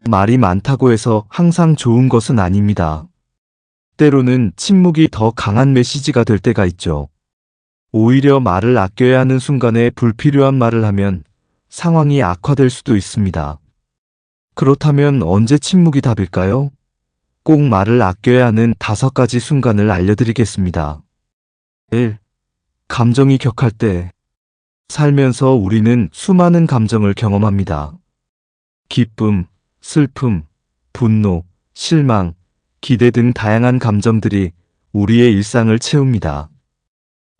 말이 많다고 해서 항상 좋은 것은 아닙니다. 때로는 침묵이 더 강한 메시지가 될 때가 있죠. 오히려 말을 아껴야 하는 순간에 불필요한 말을 하면 상황이 악화될 수도 있습니다. 그렇다면 언제 침묵이 답일까요? 꼭 말을 아껴야 하는 5가지 순간을 알려드리겠습니다. 1. 감정이 격할 때. 살면서 우리는 수많은 감정을 경험합니다. 기쁨, 슬픔, 분노, 실망, 기대 등 다양한 감정들이 우리의 일상을 채웁니다.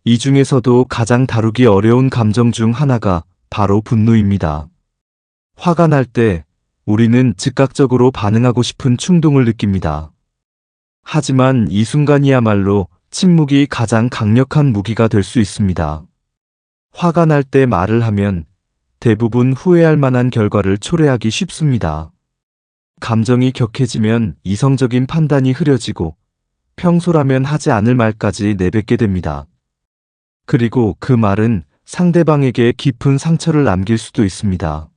이 중에서도 가장 다루기 어려운 감정 중 하나가 바로 분노입니다. 화가 날 때 우리는 즉각적으로 반응하고 싶은 충동을 느낍니다. 하지만 이 순간이야말로 침묵이 가장 강력한 무기가 될 수 있습니다. 화가 날 때 말을 하면 대부분 후회할 만한 결과를 초래하기 쉽습니다. 감정이 격해지면 이성적인 판단이 흐려지고 평소라면 하지 않을 말까지 내뱉게 됩니다. 그리고 그 말은 상대방에게 깊은 상처를 남길 수도 있습니다.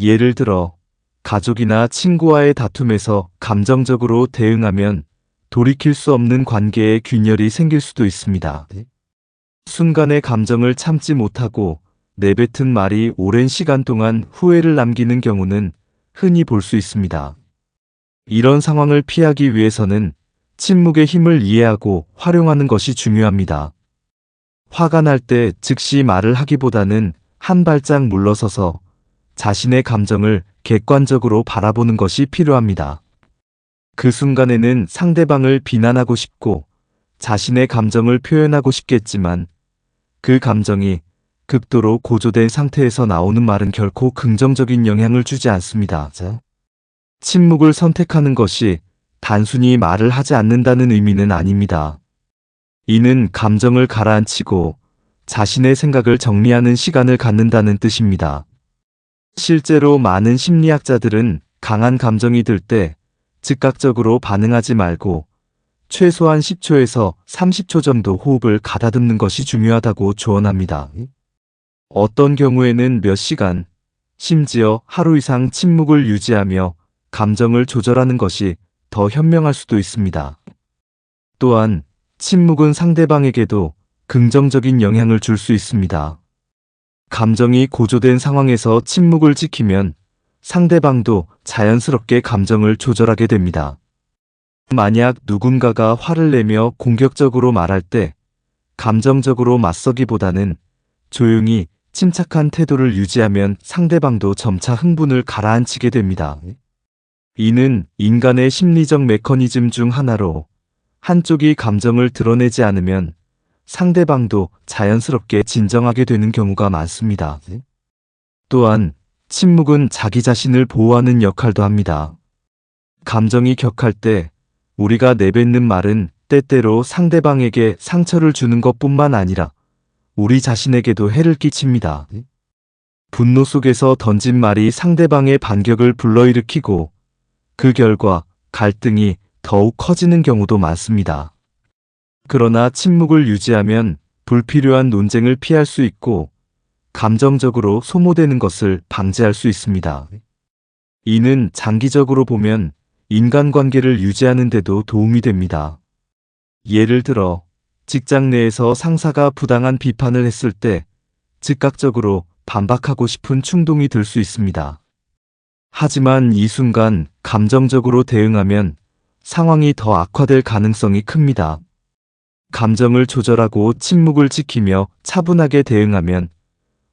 예를 들어 가족이나 친구와의 다툼에서 감정적으로 대응하면 돌이킬 수 없는 관계에 균열이 생길 수도 있습니다. 순간의 감정을 참지 못하고 내뱉은 말이 오랜 시간 동안 후회를 남기는 경우는 흔히 볼 수 있습니다. 이런 상황을 피하기 위해서는 침묵의 힘을 이해하고 활용하는 것이 중요합니다. 화가 날 때 즉시 말을 하기보다는 한 발짝 물러서서 자신의 감정을 객관적으로 바라보는 것이 필요합니다. 그 순간에는 상대방을 비난하고 싶고 자신의 감정을 표현하고 싶겠지만 그 감정이 극도로 고조된 상태에서 나오는 말은 결코 긍정적인 영향을 주지 않습니다. 침묵을 선택하는 것이 단순히 말을 하지 않는다는 의미는 아닙니다. 이는 감정을 가라앉히고 자신의 생각을 정리하는 시간을 갖는다는 뜻입니다. 실제로 많은 심리학자들은 강한 감정이 들 때 즉각적으로 반응하지 말고 최소한 10초에서 30초 정도 호흡을 가다듬는 것이 중요하다고 조언합니다. 어떤 경우에는 몇 시간, 심지어 하루 이상 침묵을 유지하며 감정을 조절하는 것이 더 현명할 수도 있습니다. 또한 침묵은 상대방에게도 긍정적인 영향을 줄 수 있습니다. 감정이 고조된 상황에서 침묵을 지키면 상대방도 자연스럽게 감정을 조절하게 됩니다. 만약 누군가가 화를 내며 공격적으로 말할 때 감정적으로 맞서기보다는 조용히 침착한 태도를 유지하면 상대방도 점차 흥분을 가라앉히게 됩니다. 이는 인간의 심리적 메커니즘 중 하나로 한쪽이 감정을 드러내지 않으면 상대방도 자연스럽게 진정하게 되는 경우가 많습니다. 또한 침묵은 자기 자신을 보호하는 역할도 합니다. 감정이 격할 때 우리가 내뱉는 말은 때때로 상대방에게 상처를 주는 것뿐만 아니라 우리 자신에게도 해를 끼칩니다. 분노 속에서 던진 말이 상대방의 반격을 불러일으키고 그 결과 갈등이 더욱 커지는 경우도 많습니다. 그러나 침묵을 유지하면 불필요한 논쟁을 피할 수 있고 감정적으로 소모되는 것을 방지할 수 있습니다. 이는 장기적으로 보면 인간관계를 유지하는 데도 도움이 됩니다. 예를 들어 직장 내에서 상사가 부당한 비판을 했을 때 즉각적으로 반박하고 싶은 충동이 들 수 있습니다. 하지만 이 순간 감정적으로 대응하면 상황이 더 악화될 가능성이 큽니다. 감정을 조절하고 침묵을 지키며 차분하게 대응하면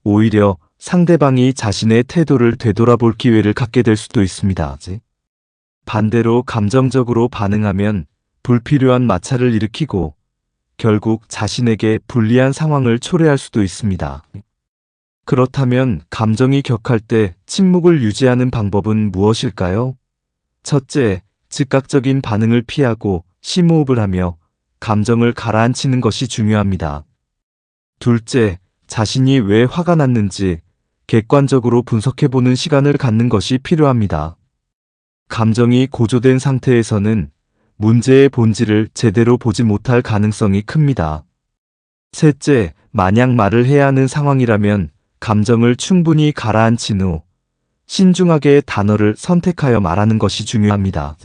오히려 상대방이 자신의 태도를 되돌아볼 기회를 갖게 될 수도 있습니다. 반대로 감정적으로 반응하면 불필요한 마찰을 일으키고 결국 자신에게 불리한 상황을 초래할 수도 있습니다. 그렇다면 감정이 격할 때 침묵을 유지하는 방법은 무엇일까요? 첫째, 즉각적인 반응을 피하고 심호흡을 하며 감정을 가라앉히는 것이 중요합니다. 둘째, 자신이 왜 화가 났는지 객관적으로 분석해보는 시간을 갖는 것이 필요합니다. 감정이 고조된 상태에서는 문제의 본질을 제대로 보지 못할 가능성이 큽니다. 셋째, 만약 말을 해야 하는 상황이라면 감정을 충분히 가라앉힌 후 신중하게 단어를 선택하여 말하는 것이 중요합니다.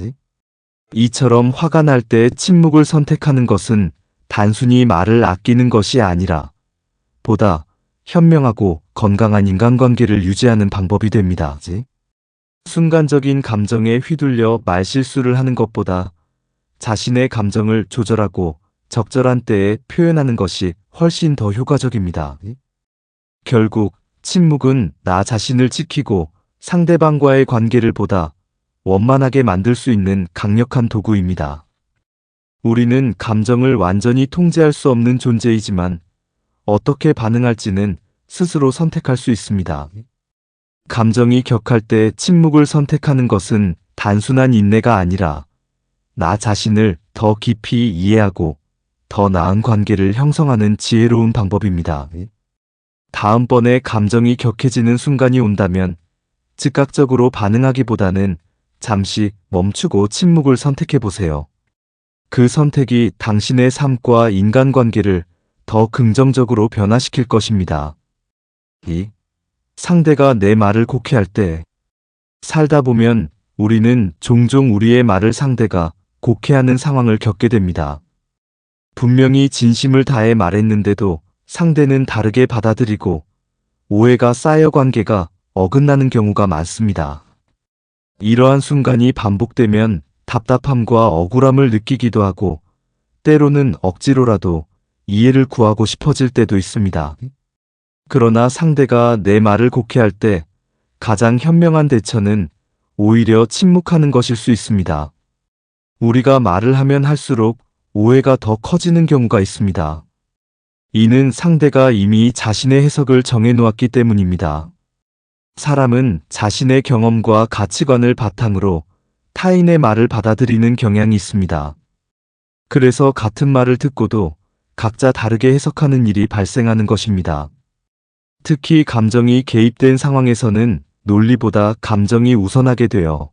이처럼 화가 날 때 침묵을 선택하는 것은 단순히 말을 아끼는 것이 아니라 보다 현명하고 건강한 인간관계를 유지하는 방법이 됩니다. 순간적인 감정에 휘둘려 말실수를 하는 것보다 자신의 감정을 조절하고 적절한 때에 표현하는 것이 훨씬 더 효과적입니다. 결국 침묵은 나 자신을 지키고 상대방과의 관계를 보다 원만하게 만들 수 있는 강력한 도구입니다. 우리는 감정을 완전히 통제할 수 없는 존재이지만 어떻게 반응할지는 스스로 선택할 수 있습니다. 감정이 격할 때 침묵을 선택하는 것은 단순한 인내가 아니라 나 자신을 더 깊이 이해하고 더 나은 관계를 형성하는 지혜로운 방법입니다. 다음번에 감정이 격해지는 순간이 온다면 즉각적으로 반응하기보다는 잠시 멈추고 침묵을 선택해 보세요. 그 선택이 당신의 삶과 인간관계를 더 긍정적으로 변화시킬 것입니다. 2. 상대가 내 말을 곡해할 때 살다 보면 우리는 종종 우리의 말을 상대가 곡해하는 상황을 겪게 됩니다. 분명히 진심을 다해 말했는데도 상대는 다르게 받아들이고 오해가 쌓여 관계가 어긋나는 경우가 많습니다. 이러한 순간이 반복되면 답답함과 억울함을 느끼기도 하고 때로는 억지로라도 이해를 구하고 싶어질 때도 있습니다. 그러나 상대가 내 말을 곡해할 때 가장 현명한 대처는 오히려 침묵하는 것일 수 있습니다. 우리가 말을 하면 할수록 오해가 더 커지는 경우가 있습니다. 이는 상대가 이미 자신의 해석을 정해놓았기 때문입니다. 사람은 자신의 경험과 가치관을 바탕으로 타인의 말을 받아들이는 경향이 있습니다. 그래서 같은 말을 듣고도 각자 다르게 해석하는 일이 발생하는 것입니다. 특히 감정이 개입된 상황에서는 논리보다 감정이 우선하게 되어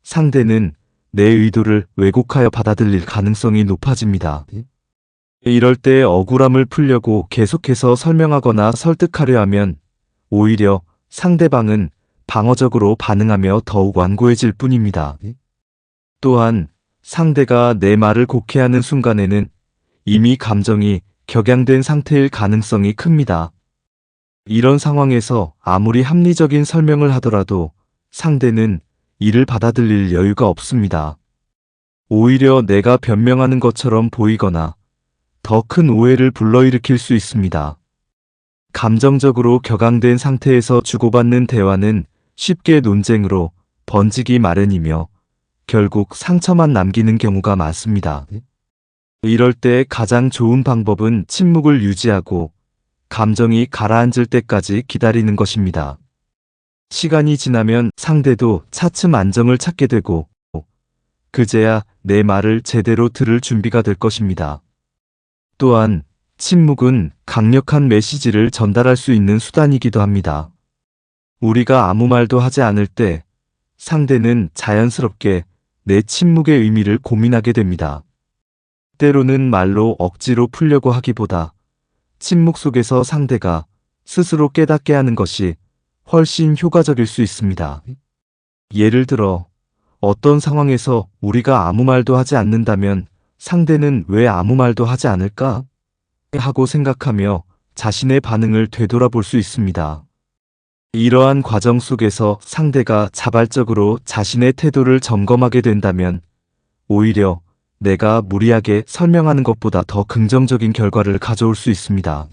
상대는 내 의도를 왜곡하여 받아들일 가능성이 높아집니다. 이럴 때 억울함을 풀려고 계속해서 설명하거나 설득하려 하면 오히려 상대방은 방어적으로 반응하며 더욱 완고해질 뿐입니다. 또한 상대가 내 말을 곡해하는 순간에는 이미 감정이 격양된 상태일 가능성이 큽니다. 이런 상황에서 아무리 합리적인 설명을 하더라도 상대는 이를 받아들일 여유가 없습니다. 오히려 내가 변명하는 것처럼 보이거나 더 큰 오해를 불러일으킬 수 있습니다. 감정적으로 격앙된 상태에서 주고받는 대화는 쉽게 논쟁으로 번지기 마련이며 결국 상처만 남기는 경우가 많습니다. 이럴 때 가장 좋은 방법은 침묵을 유지하고 감정이 가라앉을 때까지 기다리는 것입니다. 시간이 지나면 상대도 차츰 안정을 찾게 되고 그제야 내 말을 제대로 들을 준비가 될 것입니다. 또한 침묵은 강력한 메시지를 전달할 수 있는 수단이기도 합니다. 우리가 아무 말도 하지 않을 때 상대는 자연스럽게 내 침묵의 의미를 고민하게 됩니다. 때로는 말로 억지로 풀려고 하기보다 침묵 속에서 상대가 스스로 깨닫게 하는 것이 훨씬 효과적일 수 있습니다. 예를 들어 어떤 상황에서 우리가 아무 말도 하지 않는다면 상대는 왜 아무 말도 하지 않을까? 하고 생각하며 자신의 반응을 되돌아볼 수 있습니다. 이러한 과정 속에서 상대가 자발적으로 자신의 태도를 점검하게 된다면 오히려 내가 무리하게 설명하는 것보다 더 긍정적인 결과를 가져올 수 있습니다.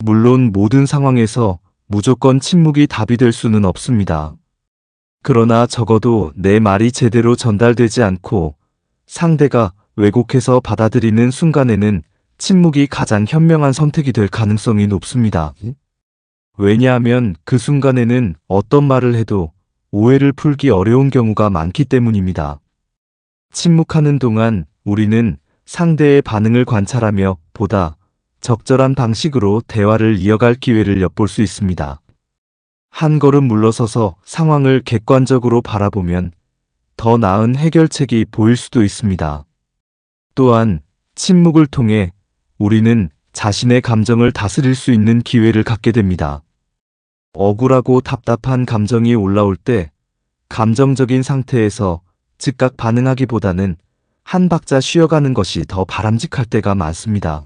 물론 모든 상황에서 무조건 침묵이 답이 될 수는 없습니다. 그러나 적어도 내 말이 제대로 전달되지 않고 상대가 왜곡해서 받아들이는 순간에는 침묵이 가장 현명한 선택이 될 가능성이 높습니다. 왜냐하면 그 순간에는 어떤 말을 해도 오해를 풀기 어려운 경우가 많기 때문입니다. 침묵하는 동안 우리는 상대의 반응을 관찰하며 보다 적절한 방식으로 대화를 이어갈 기회를 엿볼 수 있습니다. 한 걸음 물러서서 상황을 객관적으로 바라보면 더 나은 해결책이 보일 수도 있습니다. 또한 침묵을 통해 우리는 자신의 감정을 다스릴 수 있는 기회를 갖게 됩니다. 억울하고 답답한 감정이 올라올 때 감정적인 상태에서 즉각 반응하기보다는 한 박자 쉬어가는 것이 더 바람직할 때가 많습니다.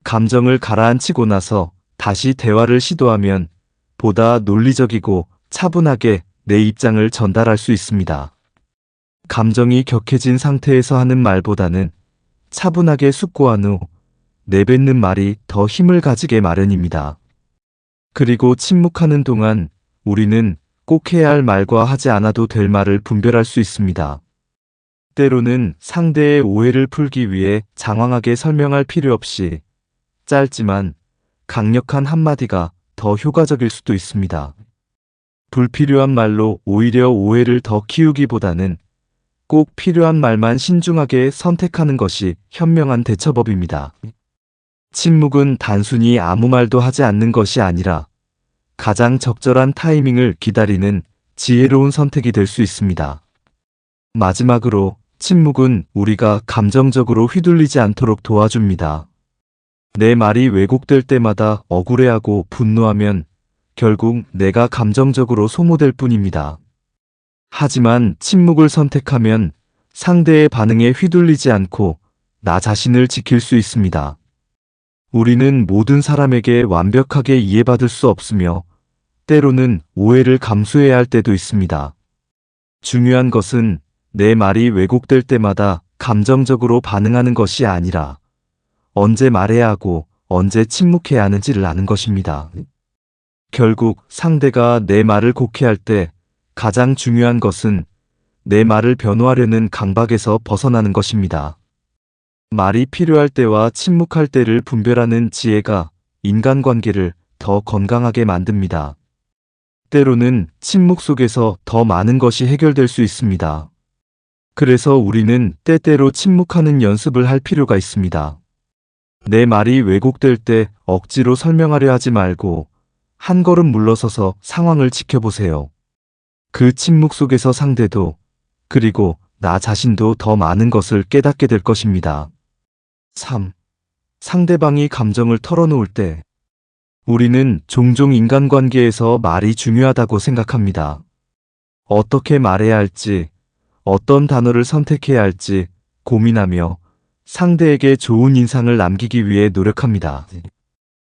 감정을 가라앉히고 나서 다시 대화를 시도하면 보다 논리적이고 차분하게 내 입장을 전달할 수 있습니다. 감정이 격해진 상태에서 하는 말보다는 차분하게 숙고한 후 내뱉는 말이 더 힘을 가지게 마련입니다. 그리고 침묵하는 동안 우리는 꼭 해야 할 말과 하지 않아도 될 말을 분별할 수 있습니다. 때로는 상대의 오해를 풀기 위해 장황하게 설명할 필요 없이 짧지만 강력한 한마디가 더 효과적일 수도 있습니다. 불필요한 말로 오히려 오해를 더 키우기보다는 꼭 필요한 말만 신중하게 선택하는 것이 현명한 대처법입니다. 침묵은 단순히 아무 말도 하지 않는 것이 아니라 가장 적절한 타이밍을 기다리는 지혜로운 선택이 될 수 있습니다. 마지막으로 침묵은 우리가 감정적으로 휘둘리지 않도록 도와줍니다. 내 말이 왜곡될 때마다 억울해하고 분노하면 결국 내가 감정적으로 소모될 뿐입니다. 하지만 침묵을 선택하면 상대의 반응에 휘둘리지 않고 나 자신을 지킬 수 있습니다. 우리는 모든 사람에게 완벽하게 이해받을 수 없으며 때로는 오해를 감수해야 할 때도 있습니다. 중요한 것은 내 말이 왜곡될 때마다 감정적으로 반응하는 것이 아니라 언제 말해야 하고 언제 침묵해야 하는지를 아는 것입니다. 결국 상대가 내 말을 곡해할 때 가장 중요한 것은 내 말을 변호하려는 강박에서 벗어나는 것입니다. 말이 필요할 때와 침묵할 때를 분별하는 지혜가 인간관계를 더 건강하게 만듭니다. 때로는 침묵 속에서 더 많은 것이 해결될 수 있습니다. 그래서 우리는 때때로 침묵하는 연습을 할 필요가 있습니다. 내 말이 왜곡될 때 억지로 설명하려 하지 말고 한 걸음 물러서서 상황을 지켜보세요. 그 침묵 속에서 상대도 그리고 나 자신도 더 많은 것을 깨닫게 될 것입니다. 3. 상대방이 감정을 털어놓을 때 우리는 종종 인간관계에서 말이 중요하다고 생각합니다. 어떻게 말해야 할지, 어떤 단어를 선택해야 할지 고민하며 상대에게 좋은 인상을 남기기 위해 노력합니다.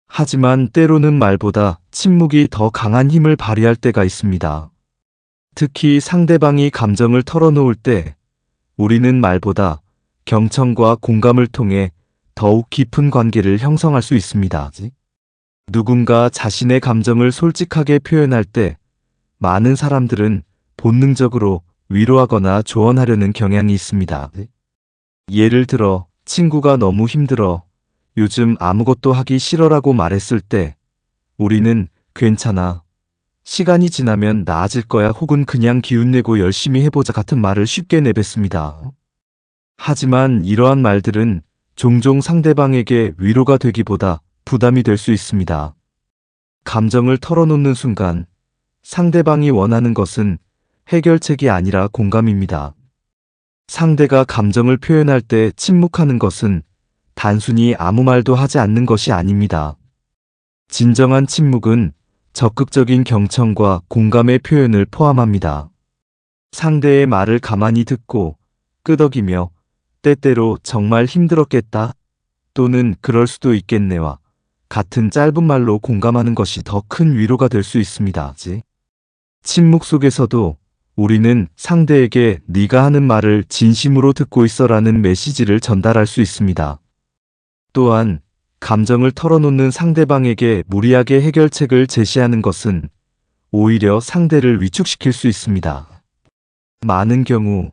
하지만 때로는 말보다 침묵이 더 강한 힘을 발휘할 때가 있습니다. 특히 상대방이 감정을 털어놓을 때 우리는 말보다 경청과 공감을 통해 더욱 깊은 관계를 형성할 수 있습니다. 누군가 자신의 감정을 솔직하게 표현할 때 많은 사람들은 본능적으로 위로하거나 조언하려는 경향이 있습니다. 예를 들어 친구가 너무 힘들어 요즘 아무것도 하기 싫어라고 말했을 때 우리는 괜찮아. 시간이 지나면 나아질 거야 혹은 그냥 기운내고 열심히 해보자 같은 말을 쉽게 내뱉습니다. 하지만 이러한 말들은 종종 상대방에게 위로가 되기보다 부담이 될 수 있습니다. 감정을 털어놓는 순간 상대방이 원하는 것은 해결책이 아니라 공감입니다. 상대가 감정을 표현할 때 침묵하는 것은 단순히 아무 말도 하지 않는 것이 아닙니다. 진정한 침묵은 적극적인 경청과 공감의 표현을 포함합니다. 상대의 말을 가만히 듣고 끄덕이며 때때로 정말 힘들었겠다 또는 그럴 수도 있겠네와 같은 짧은 말로 공감하는 것이 더 큰 위로가 될 수 있습니다. 침묵 속에서도 우리는 상대에게 네가 하는 말을 진심으로 듣고 있어라는 메시지를 전달할 수 있습니다. 또한 감정을 털어놓는 상대방에게 무리하게 해결책을 제시하는 것은 오히려 상대를 위축시킬 수 있습니다. 많은 경우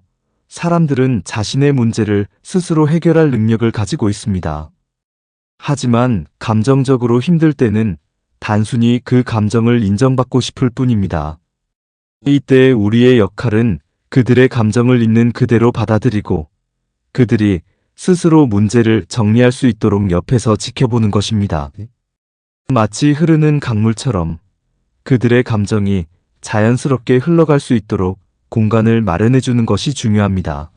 사람들은 자신의 문제를 스스로 해결할 능력을 가지고 있습니다. 하지만 감정적으로 힘들 때는 단순히 그 감정을 인정받고 싶을 뿐입니다. 이때 우리의 역할은 그들의 감정을 있는 그대로 받아들이고 그들이 스스로 문제를 정리할 수 있도록 옆에서 지켜보는 것입니다. 마치 흐르는 강물처럼 그들의 감정이 자연스럽게 흘러갈 수 있도록 공간을 마련해 주는 것이 중요합니다.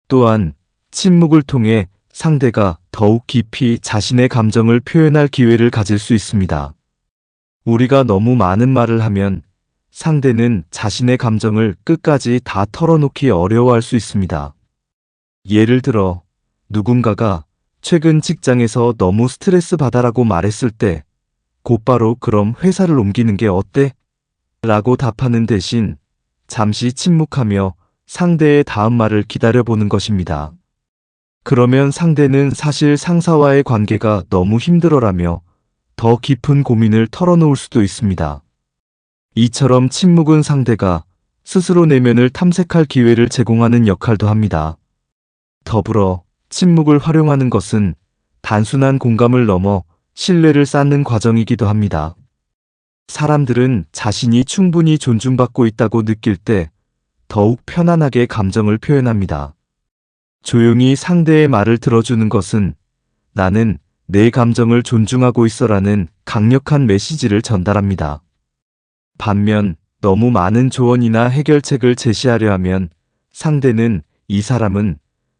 또한 침묵을 통해 상대가 더욱 깊이 자신의 감정을 표현할 기회를 가질 수 있습니다. 우리가 너무 많은 말을 하면 상대는 자신의 감정을 끝까지 다 털어놓기 어려워할 수 있습니다. 예를 들어 누군가가 최근 직장에서 너무 스트레스 받아라고 말했을 때 곧바로 그럼 회사를 옮기는 게 어때? 라고 답하는 대신 잠시 침묵하며 상대의 다음 말을 기다려보는 것입니다. 그러면 상대는 사실 상사와의 관계가 너무 힘들어라며 더 깊은 고민을 털어놓을 수도 있습니다. 이처럼 침묵은 상대가 스스로 내면을 탐색할 기회를 제공하는 역할도 합니다. 더불어 침묵을 활용하는 것은 단순한 공감을 넘어 신뢰를 쌓는 과정이기도 합니다. 사람들은 자신이 충분히 존중받고 있다고 느낄 때 더욱 편안하게 감정을 표현합니다. 조용히 상대의 말을 들어주는 것은 나는 내 감정을 존중하고 있어라는 강력한 메시지를 전달합니다. 반면 너무 많은 조언이나 해결책을 제시하려 하면 상대는 이 사람은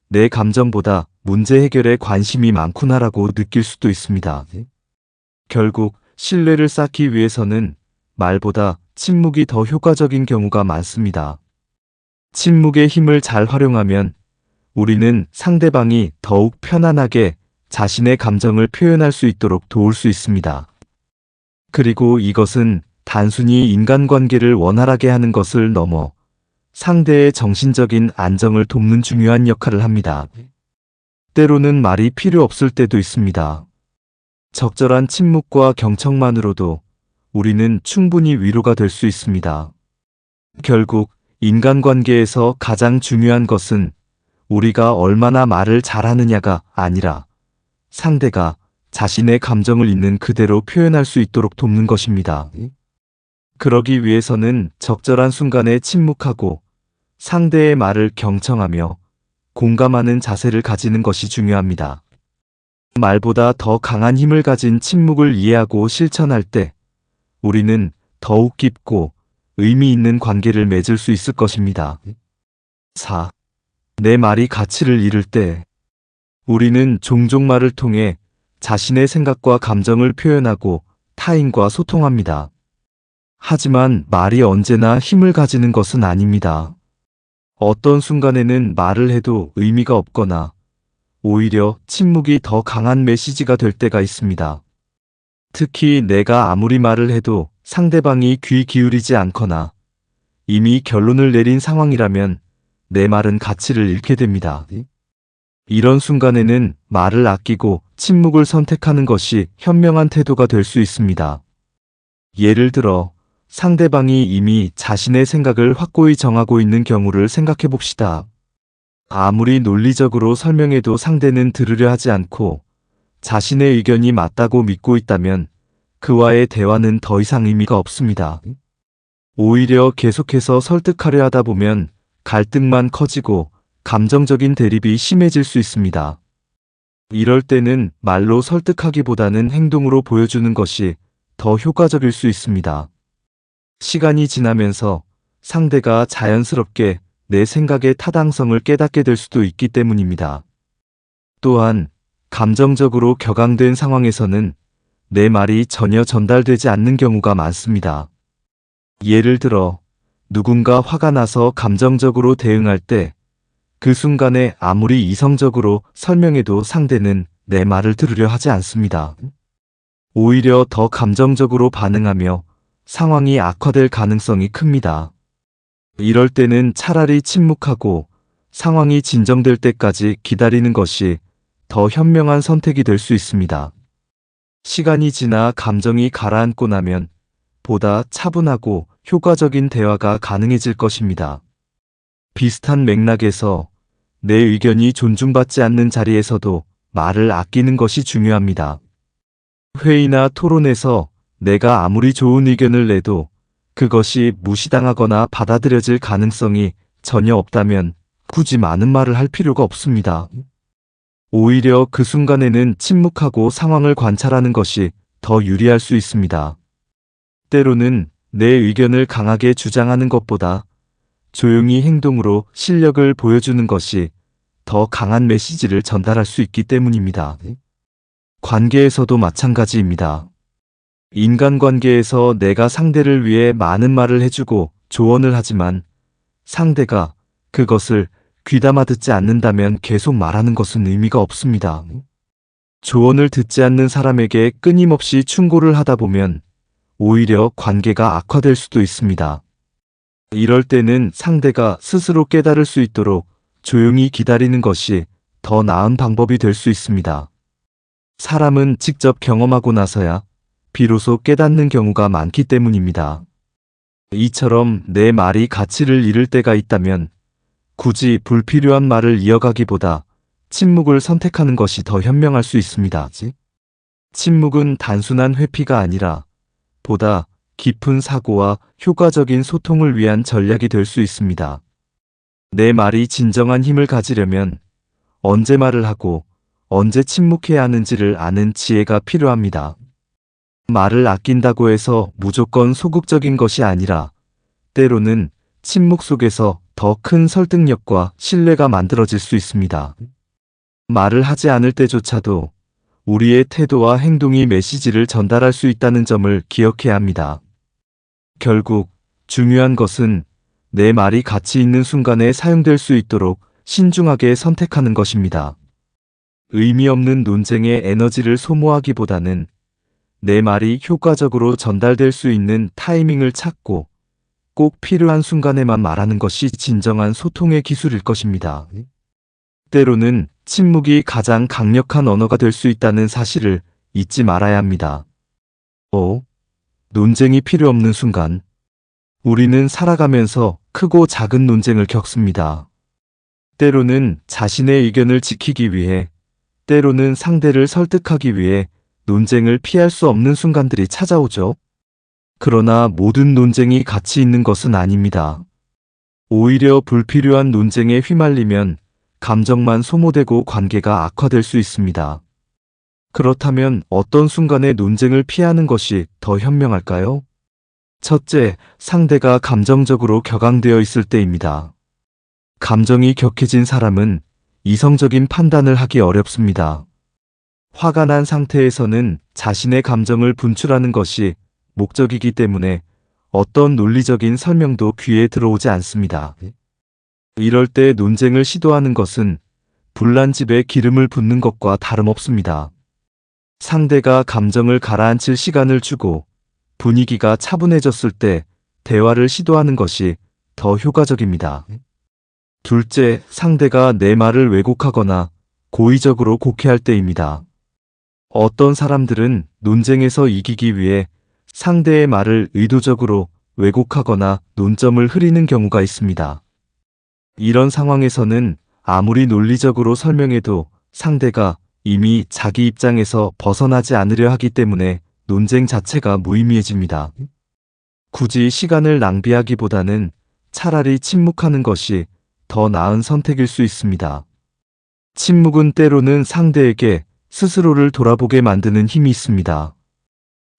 내 감정보다 문제 해결에 관심이 많구나라고 느낄 수도 있습니다. 결국 신뢰를 쌓기 위해서는 말보다 침묵이 더 효과적인 경우가 많습니다. 침묵의 힘을 잘 활용하면 우리는 상대방이 더욱 편안하게 자신의 감정을 표현할 수 있도록 도울 수 있습니다. 그리고 이것은 단순히 인간관계를 원활하게 하는 것을 넘어 상대의 정신적인 안정을 돕는 중요한 역할을 합니다. 때로는 말이 필요 없을 때도 있습니다. 적절한 침묵과 경청만으로도 우리는 충분히 위로가 될 수 있습니다. 결국 인간관계에서 가장 중요한 것은 우리가 얼마나 말을 잘하느냐가 아니라 상대가 자신의 감정을 있는 그대로 표현할 수 있도록 돕는 것입니다. 그러기 위해서는 적절한 순간에 침묵하고 상대의 말을 경청하며 공감하는 자세를 가지는 것이 중요합니다. 말보다 더 강한 힘을 가진 침묵을 이해하고 실천할 때 우리는 더욱 깊고 의미 있는 관계를 맺을 수 있을 것입니다. 4. 내 말이 가치를 잃을 때 우리는 종종 말을 통해 자신의 생각과 감정을 표현하고 타인과 소통합니다. 하지만 말이 언제나 힘을 가지는 것은 아닙니다. 어떤 순간에는 말을 해도 의미가 없거나 오히려 침묵이 더 강한 메시지가 될 때가 있습니다. 특히 내가 아무리 말을 해도 상대방이 귀 기울이지 않거나 이미 결론을 내린 상황이라면 내 말은 가치를 잃게 됩니다. 이런 순간에는 말을 아끼고 침묵을 선택하는 것이 현명한 태도가 될 수 있습니다. 예를 들어 상대방이 이미 자신의 생각을 확고히 정하고 있는 경우를 생각해 봅시다. 아무리 논리적으로 설명해도 상대는 들으려 하지 않고 자신의 의견이 맞다고 믿고 있다면 그와의 대화는 더 이상 의미가 없습니다. 오히려 계속해서 설득하려 하다 보면 갈등만 커지고 감정적인 대립이 심해질 수 있습니다. 이럴 때는 말로 설득하기보다는 행동으로 보여주는 것이 더 효과적일 수 있습니다. 시간이 지나면서 상대가 자연스럽게 내 생각의 타당성을 깨닫게 될 수도 있기 때문입니다. 또한 감정적으로 격앙된 상황에서는 내 말이 전혀 전달되지 않는 경우가 많습니다. 예를 들어 누군가 화가 나서 감정적으로 대응할 때 그 순간에 아무리 이성적으로 설명해도 상대는 내 말을 들으려 하지 않습니다. 오히려 더 감정적으로 반응하며 상황이 악화될 가능성이 큽니다. 이럴 때는 차라리 침묵하고 상황이 진정될 때까지 기다리는 것이 더 현명한 선택이 될 수 있습니다. 시간이 지나 감정이 가라앉고 나면 보다 차분하고 효과적인 대화가 가능해질 것입니다. 비슷한 맥락에서 내 의견이 존중받지 않는 자리에서도 말을 아끼는 것이 중요합니다. 회의나 토론에서 내가 아무리 좋은 의견을 내도 그것이 무시당하거나 받아들여질 가능성이 전혀 없다면 굳이 많은 말을 할 필요가 없습니다. 오히려 그 순간에는 침묵하고 상황을 관찰하는 것이 더 유리할 수 있습니다. 때로는 내 의견을 강하게 주장하는 것보다 조용히 행동으로 실력을 보여주는 것이 더 강한 메시지를 전달할 수 있기 때문입니다. 관계에서도 마찬가지입니다. 인간관계에서 내가 상대를 위해 많은 말을 해주고 조언을 하지만 상대가 그것을 귀담아 듣지 않는다면 계속 말하는 것은 의미가 없습니다. 조언을 듣지 않는 사람에게 끊임없이 충고를 하다 보면 오히려 관계가 악화될 수도 있습니다. 이럴 때는 상대가 스스로 깨달을 수 있도록 조용히 기다리는 것이 더 나은 방법이 될 수 있습니다. 사람은 직접 경험하고 나서야 비로소 깨닫는 경우가 많기 때문입니다. 이처럼 내 말이 가치를 잃을 때가 있다면 굳이 불필요한 말을 이어가기보다 침묵을 선택하는 것이 더 현명할 수 있습니다. 침묵은 단순한 회피가 아니라 보다 깊은 사고와 효과적인 소통을 위한 전략이 될 수 있습니다. 내 말이 진정한 힘을 가지려면 언제 말을 하고 언제 침묵해야 하는지를 아는 지혜가 필요합니다. 말을 아낀다고 해서 무조건 소극적인 것이 아니라 때로는 침묵 속에서 더 큰 설득력과 신뢰가 만들어질 수 있습니다. 말을 하지 않을 때조차도 우리의 태도와 행동이 메시지를 전달할 수 있다는 점을 기억해야 합니다. 결국 중요한 것은 내 말이 가치 있는 순간에 사용될 수 있도록 신중하게 선택하는 것입니다. 의미 없는 논쟁에 에너지를 소모하기보다는 내 말이 효과적으로 전달될 수 있는 타이밍을 찾고 꼭 필요한 순간에만 말하는 것이 진정한 소통의 기술일 것입니다. 때로는 침묵이 가장 강력한 언어가 될 수 있다는 사실을 잊지 말아야 합니다. 논쟁이 필요 없는 순간. 우리는 살아가면서 크고 작은 논쟁을 겪습니다. 때로는 자신의 의견을 지키기 위해, 때로는 상대를 설득하기 위해 논쟁을 피할 수 없는 순간들이 찾아오죠. 그러나 모든 논쟁이 가치 있는 것은 아닙니다. 오히려 불필요한 논쟁에 휘말리면 감정만 소모되고 관계가 악화될 수 있습니다. 그렇다면 어떤 순간에 논쟁을 피하는 것이 더 현명할까요? 첫째, 상대가 감정적으로 격앙되어 있을 때입니다. 감정이 격해진 사람은 이성적인 판단을 하기 어렵습니다. 화가 난 상태에서는 자신의 감정을 분출하는 것이 목적이기 때문에 어떤 논리적인 설명도 귀에 들어오지 않습니다. 이럴 때 논쟁을 시도하는 것은 불난집에 기름을 붓는 것과 다름없습니다. 상대가 감정을 가라앉힐 시간을 주고 분위기가 차분해졌을 때 대화를 시도하는 것이 더 효과적입니다. 둘째, 상대가 내 말을 왜곡하거나 고의적으로 곡해할 때입니다. 어떤 사람들은 논쟁에서 이기기 위해 상대의 말을 의도적으로 왜곡하거나 논점을 흐리는 경우가 있습니다. 이런 상황에서는 아무리 논리적으로 설명해도 상대가 이미 자기 입장에서 벗어나지 않으려 하기 때문에 논쟁 자체가 무의미해집니다. 굳이 시간을 낭비하기보다는 차라리 침묵하는 것이 더 나은 선택일 수 있습니다. 침묵은 때로는 상대에게 스스로를 돌아보게 만드는 힘이 있습니다.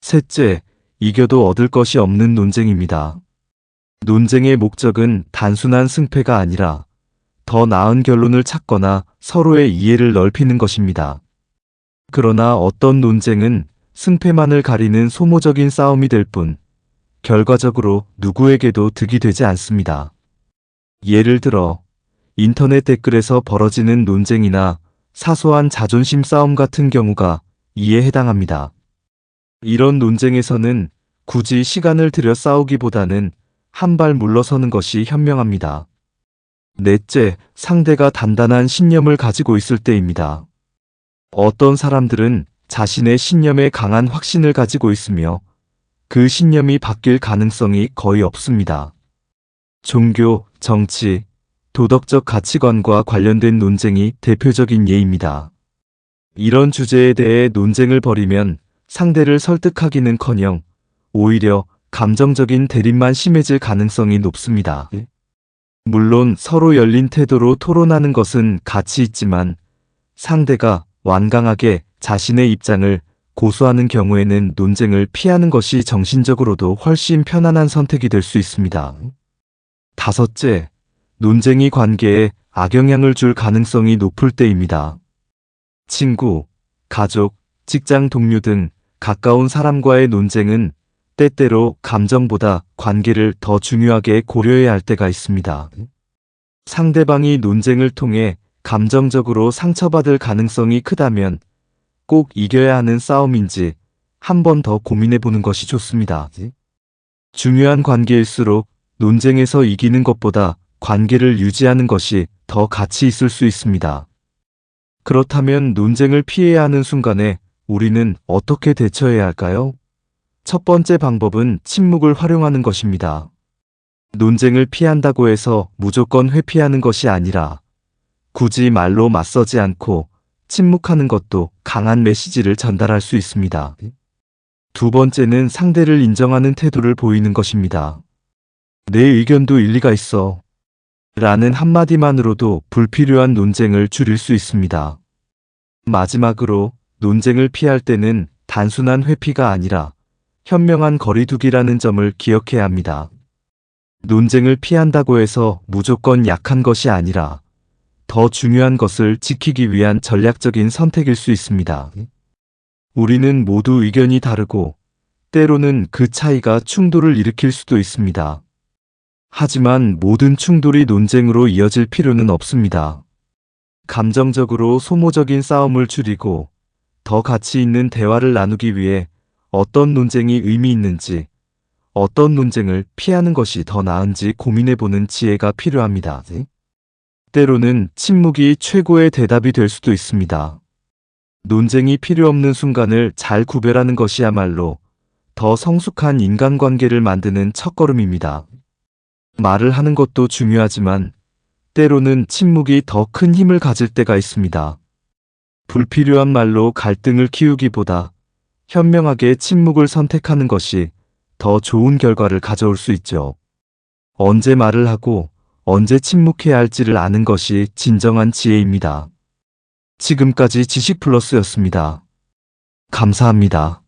셋째, 이겨도 얻을 것이 없는 논쟁입니다. 논쟁의 목적은 단순한 승패가 아니라 더 나은 결론을 찾거나 서로의 이해를 넓히는 것입니다. 그러나 어떤 논쟁은 승패만을 가리는 소모적인 싸움이 될 뿐, 결과적으로 누구에게도 득이 되지 않습니다. 예를 들어, 인터넷 댓글에서 벌어지는 논쟁이나 사소한 자존심 싸움 같은 경우가 이에 해당합니다. 이런 논쟁에서는 굳이 시간을 들여 싸우기보다는 한 발 물러서는 것이 현명합니다. 넷째, 상대가 단단한 신념을 가지고 있을 때입니다. 어떤 사람들은 자신의 신념에 강한 확신을 가지고 있으며 그 신념이 바뀔 가능성이 거의 없습니다. 종교, 정치, 도덕적 가치관과 관련된 논쟁이 대표적인 예입니다. 이런 주제에 대해 논쟁을 벌이면 상대를 설득하기는커녕 오히려 감정적인 대립만 심해질 가능성이 높습니다. 물론 서로 열린 태도로 토론하는 것은 가치 있지만 상대가 완강하게 자신의 입장을 고수하는 경우에는 논쟁을 피하는 것이 정신적으로도 훨씬 편안한 선택이 될 수 있습니다. 다섯째, 논쟁이 관계에 악영향을 줄 가능성이 높을 때입니다. 친구, 가족, 직장 동료 등 가까운 사람과의 논쟁은 때때로 감정보다 관계를 더 중요하게 고려해야 할 때가 있습니다. 상대방이 논쟁을 통해 감정적으로 상처받을 가능성이 크다면 꼭 이겨야 하는 싸움인지 한 번 더 고민해 보는 것이 좋습니다. 중요한 관계일수록 논쟁에서 이기는 것보다 관계를 유지하는 것이 더 가치 있을 수 있습니다. 그렇다면 논쟁을 피해야 하는 순간에 우리는 어떻게 대처해야 할까요? 첫 번째 방법은 침묵을 활용하는 것입니다. 논쟁을 피한다고 해서 무조건 회피하는 것이 아니라 굳이 말로 맞서지 않고 침묵하는 것도 강한 메시지를 전달할 수 있습니다. 두 번째는 상대를 인정하는 태도를 보이는 것입니다. 내 의견도 일리가 있어. 라는 한마디만으로도 불필요한 논쟁을 줄일 수 있습니다. 마지막으로 논쟁을 피할 때는 단순한 회피가 아니라 현명한 거리두기라는 점을 기억해야 합니다. 논쟁을 피한다고 해서 무조건 약한 것이 아니라 더 중요한 것을 지키기 위한 전략적인 선택일 수 있습니다. 우리는 모두 의견이 다르고 때로는 그 차이가 충돌을 일으킬 수도 있습니다. 하지만 모든 충돌이 논쟁으로 이어질 필요는 없습니다. 감정적으로 소모적인 싸움을 줄이고 더 가치 있는 대화를 나누기 위해 어떤 논쟁이 의미 있는지, 어떤 논쟁을 피하는 것이 더 나은지 고민해보는 지혜가 필요합니다. 때로는 침묵이 최고의 대답이 될 수도 있습니다. 논쟁이 필요 없는 순간을 잘 구별하는 것이야말로 더 성숙한 인간관계를 만드는 첫걸음입니다. 말을 하는 것도 중요하지만 때로는 침묵이 더 큰 힘을 가질 때가 있습니다. 불필요한 말로 갈등을 키우기보다 현명하게 침묵을 선택하는 것이 더 좋은 결과를 가져올 수 있죠. 언제 말을 하고 언제 침묵해야 할지를 아는 것이 진정한 지혜입니다. 지금까지 지식플러스였습니다. 감사합니다.